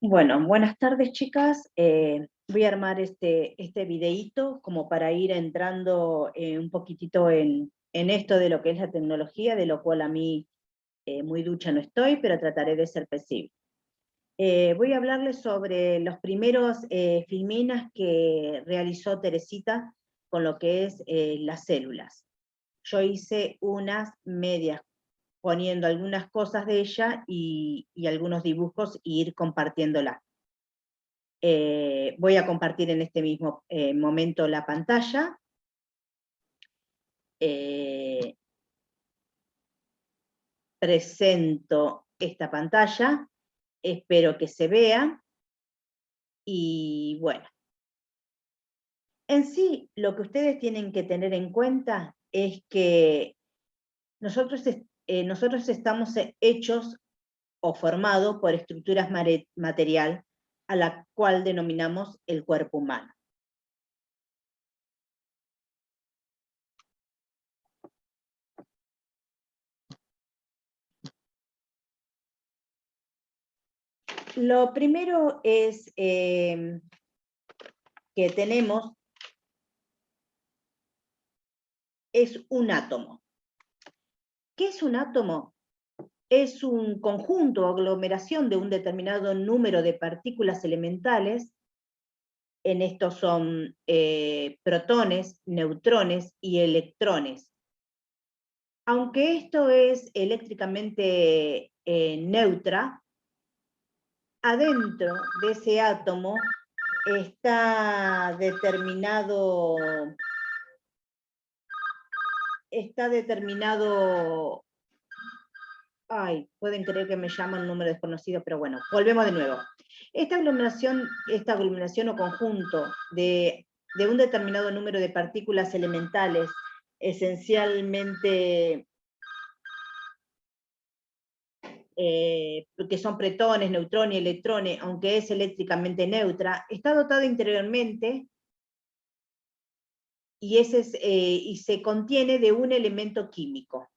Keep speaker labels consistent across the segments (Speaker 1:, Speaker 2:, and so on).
Speaker 1: Bueno, buenas tardes, chicas. Voy a armar este videíto como para ir entrando un poquitito en esto de lo que es la tecnología, de lo cual a mí muy ducha no estoy, pero trataré de ser flexible. Voy a hablarles sobre los primeros filminas que realizó Teresita con lo que es las células. Yo hice unas medias poniendo algunas cosas de ella y algunos dibujos e ir compartiéndolas. Voy a compartir en este mismo momento la pantalla. Presento esta pantalla, espero que se vea. Y bueno, en sí lo que ustedes tienen que tener en cuenta es que nosotros estamos hechos o formados por estructuras material a la cual denominamos el cuerpo humano. Lo primero es que tenemos es un átomo. ¿Qué es un átomo? Es un conjunto o aglomeración de un determinado número de partículas elementales. En estos son protones, neutrones y electrones. Aunque esto es eléctricamente neutra, adentro de ese átomo está determinado, ay, pueden creer que me llaman un número desconocido, pero bueno, volvemos de nuevo. Esta aglomeración o conjunto de un determinado número de partículas elementales, esencialmente que son protones, neutrones y electrones, aunque es eléctricamente neutra, está dotada interiormente y se contiene de un elemento químico.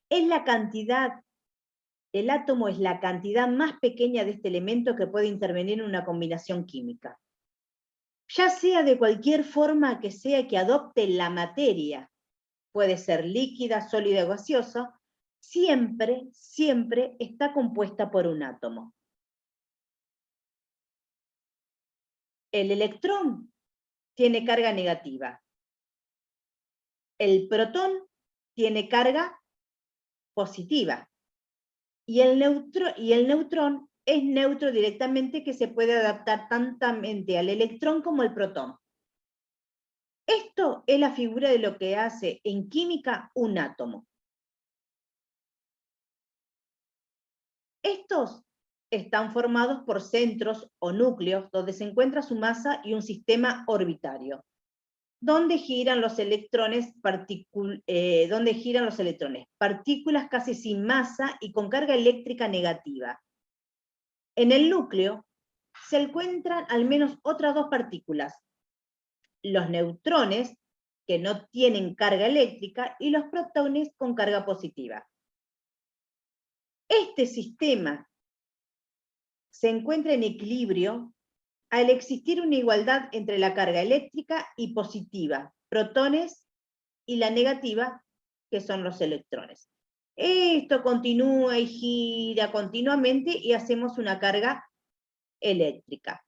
Speaker 1: Es la cantidad, el átomo es la cantidad más pequeña de este elemento que puede intervenir en una combinación química. Ya sea de cualquier forma que sea que adopte la materia, puede ser líquida, sólida o gaseosa, siempre está compuesta por un átomo. El electrón tiene carga negativa. El protón tiene carga positiva. Y el neutrón es neutro directamente, que se puede adaptar tantamente al electrón como al protón. Esto es la figura de lo que hace en química un átomo. Estos están formados por centros o núcleos donde se encuentra su masa y un sistema orbitario, donde giran los electrones, partículas casi sin masa y con carga eléctrica negativa. En el núcleo se encuentran al menos otras dos partículas, los neutrones, que no tienen carga eléctrica, y los protones con carga positiva. Este sistema se encuentra en equilibrio al existir una igualdad entre la carga eléctrica y positiva, protones, y la negativa, que son los electrones. Esto continúa y gira continuamente y hacemos una carga eléctrica.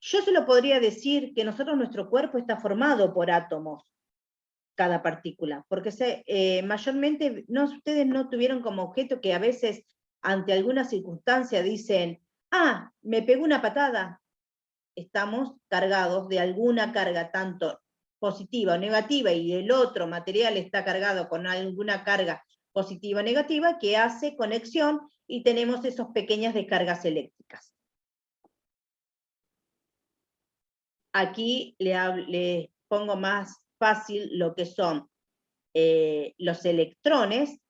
Speaker 1: Yo se lo podría decir que nuestro cuerpo está formado por átomos, cada partícula, porque mayormente ustedes no tuvieron como objeto que a veces ante alguna circunstancia dicen, ah, me pegó una patada. Estamos cargados de alguna carga, tanto positiva o negativa, y el otro material está cargado con alguna carga positiva o negativa que hace conexión y tenemos esas pequeñas descargas eléctricas. Aquí les pongo más fácil lo que son los electrones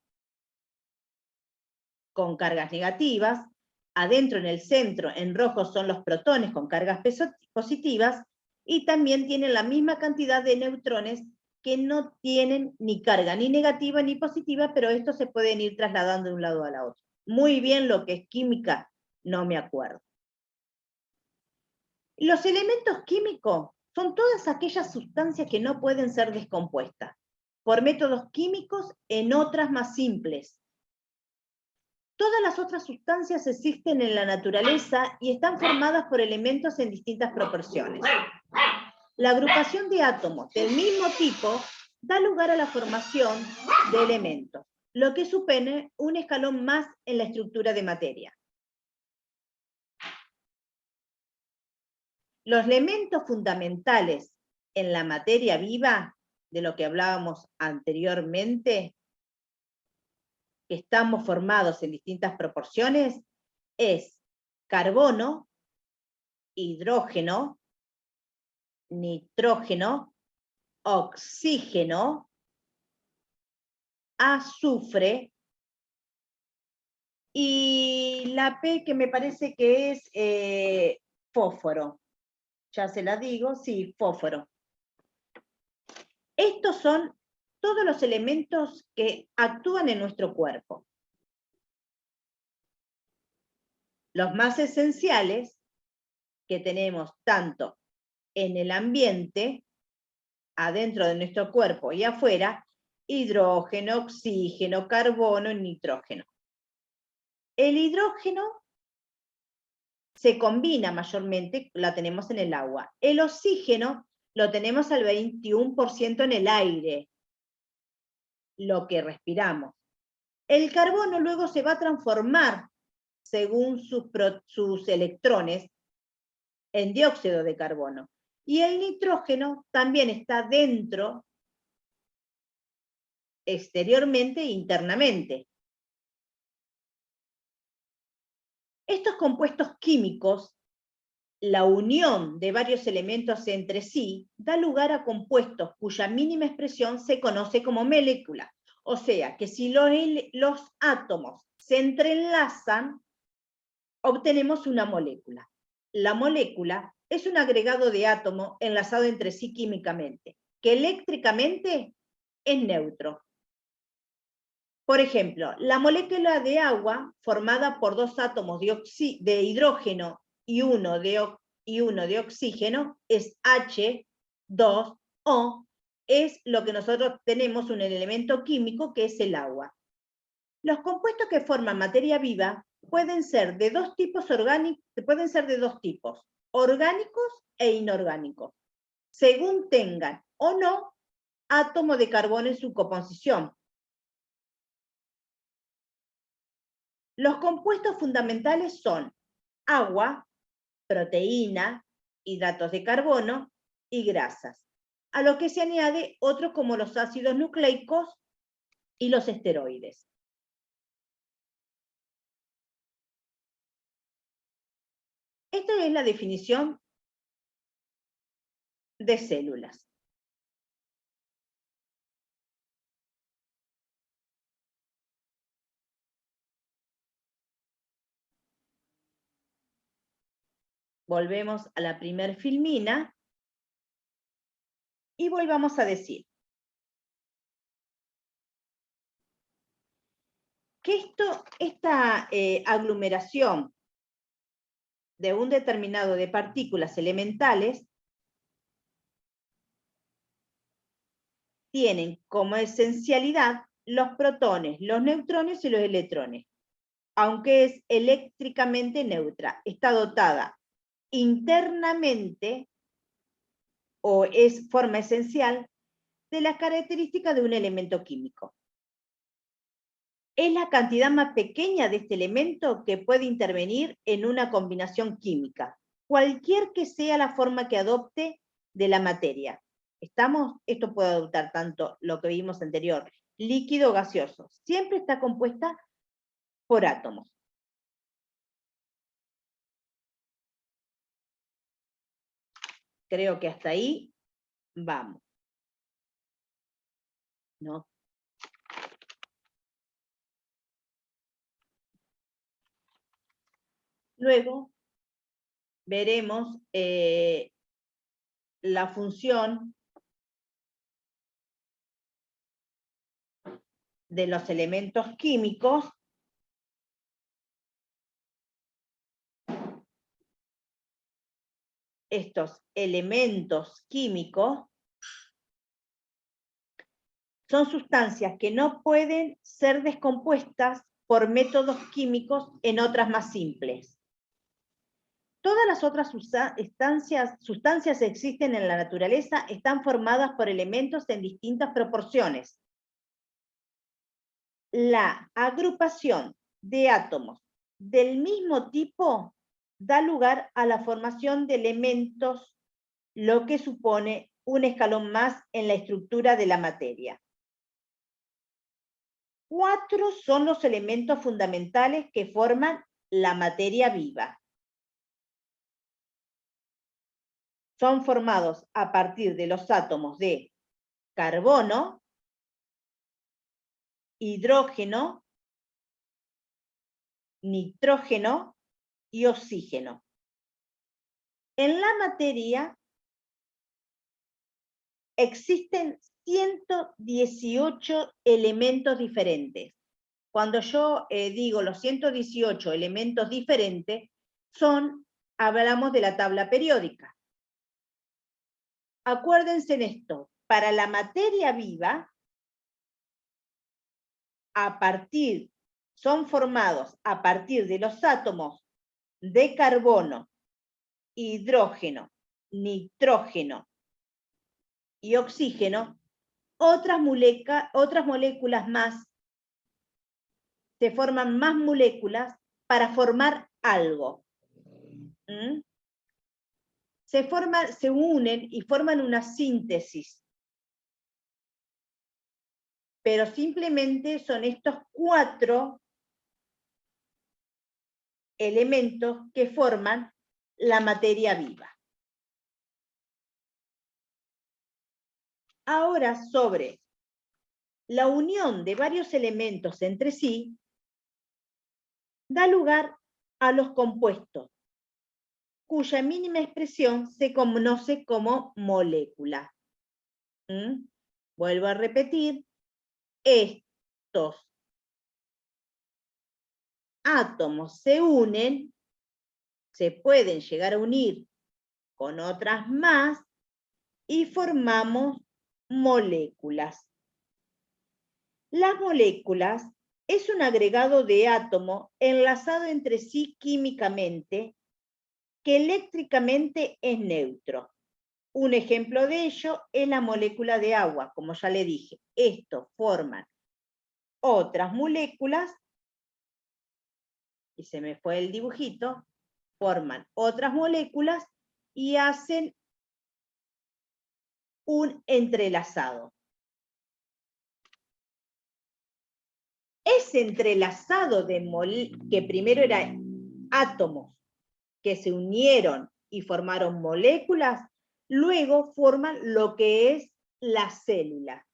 Speaker 1: con cargas negativas. Adentro, en el centro, en rojo, son los protones con cargas positivas, y también tienen la misma cantidad de neutrones que no tienen ni carga ni negativa ni positiva, pero estos se pueden ir trasladando de un lado a la otra. Muy bien lo que es química, no me acuerdo. Los elementos químicos son todas aquellas sustancias que no pueden ser descompuestas por métodos químicos en otras más simples. Todas las otras sustancias existen en la naturaleza y están formadas por elementos en distintas proporciones. La agrupación de átomos del mismo tipo da lugar a la formación de elementos, lo que supone un escalón más en la estructura de materia. Los elementos fundamentales en la materia viva, de lo que hablábamos anteriormente, que estamos formados en distintas proporciones, es carbono, hidrógeno, nitrógeno, oxígeno, azufre, y la P que me parece que es fósforo. Ya se la digo, sí, fósforo. Estos son todos los elementos que actúan en nuestro cuerpo. Los más esenciales que tenemos tanto en el ambiente, adentro de nuestro cuerpo y afuera, hidrógeno, oxígeno, carbono y nitrógeno. El hidrógeno se combina mayormente, la tenemos en el agua. El oxígeno lo tenemos al 21% en el aire, lo que respiramos. El carbono luego se va a transformar, según sus electrones, en dióxido de carbono. Y el nitrógeno también está dentro, exteriormente e internamente. Estos compuestos químicos, la unión de varios elementos entre sí, da lugar a compuestos cuya mínima expresión se conoce como molécula. O sea, que si los átomos se entrelazan, obtenemos una molécula. La molécula es un agregado de átomos enlazado entre sí químicamente, que eléctricamente es neutro. Por ejemplo, la molécula de agua, formada por dos átomos de hidrógeno y uno de oxígeno, es H2O, es lo que nosotros tenemos un elemento químico que es el agua. Los compuestos que forman materia viva pueden ser de dos tipos, orgánicos e inorgánicos, según tengan o no átomo de carbono en su composición. Los compuestos fundamentales son agua, proteína, hidratos de carbono y grasas, a lo que se añade otros como los ácidos nucleicos y los esteroides. Esta es la definición de células. Volvemos a la primer filmina y volvamos a decir que esta aglomeración de un determinado de partículas elementales tienen como esencialidad los protones, los neutrones y los electrones. Aunque es eléctricamente neutra, está dotada internamente o es forma esencial de las características de un elemento químico. Es la cantidad más pequeña de este elemento que puede intervenir en una combinación química, cualquier que sea la forma que adopte de la materia. Esto puede adoptar tanto lo que vimos anterior, líquido o gaseoso. Siempre está compuesta por átomos. Creo que hasta ahí vamos. ¿No? Luego veremos la función de los elementos químicos, estos elementos químicos son sustancias que no pueden ser descompuestas por métodos químicos en otras más simples. Todas las otras sustancias que existen en la naturaleza están formadas por elementos en distintas proporciones. La agrupación de átomos del mismo tipo da lugar a la formación de elementos, lo que supone un escalón más en la estructura de la materia. 4 son los elementos fundamentales que forman la materia viva. Son formados a partir de los átomos de carbono, hidrógeno, nitrógeno y oxígeno. En la materia existen 118 elementos diferentes. Cuando yo digo los 118 elementos diferentes, hablamos de la tabla periódica. Acuérdense en esto, para la materia viva, son formados a partir de los átomos de carbono, hidrógeno, nitrógeno y oxígeno, otras moléculas más, se forman más moléculas para formar algo. Se unen y forman una síntesis. Pero simplemente son estos 4 elementos que forman la materia viva. Ahora, sobre la unión de varios elementos entre sí, da lugar a los compuestos, cuya mínima expresión se conoce como molécula. Vuelvo a repetir, estos átomos se unen, se pueden llegar a unir con otras más y formamos moléculas. Las moléculas es un agregado de átomos enlazado entre sí químicamente que eléctricamente es neutro. Un ejemplo de ello es la molécula de agua, como ya le dije. Estos forman otras moléculas, y se me fue el dibujito, forman otras moléculas y hacen un entrelazado. Ese entrelazado que primero eran átomos que se unieron y formaron moléculas, luego forman lo que es la célula.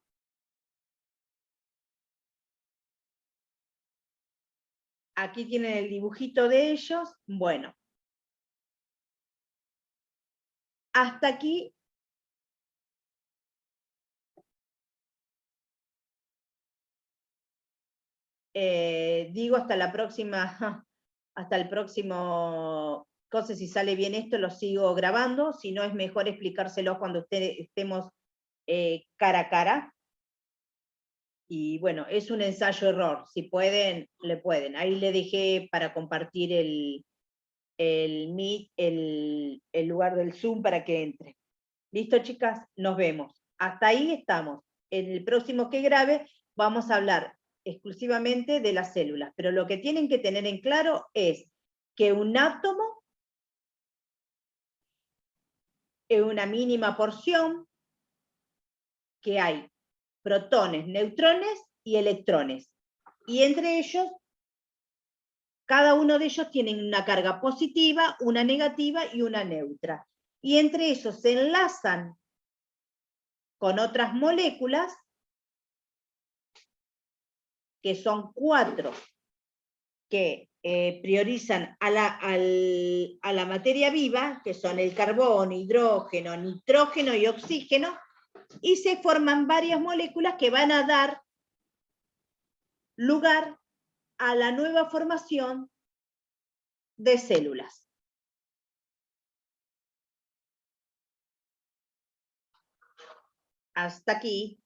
Speaker 1: Aquí tienen el dibujito de ellos. Bueno, hasta aquí digo hasta la próxima, hasta el próximo cosa, si sale bien esto lo sigo grabando, si no es mejor explicárselo cuando estemos cara a cara. Y bueno, es un ensayo-error, si pueden, le pueden. Ahí le dejé para compartir el Meet, el lugar del Zoom para que entre. ¿Listo, chicas? Nos vemos. Hasta ahí estamos. En el próximo que grabe vamos a hablar exclusivamente de las células, pero lo que tienen que tener en claro es que un átomo es una mínima porción, que hay protones, neutrones y electrones. Y entre ellos, cada uno de ellos tiene una carga positiva, una negativa y una neutra. Y entre ellos se enlazan con otras moléculas, que son 4, que priorizan a la materia viva, que son el carbono, hidrógeno, nitrógeno y oxígeno, y se forman varias moléculas que van a dar lugar a la nueva formación de células. Hasta aquí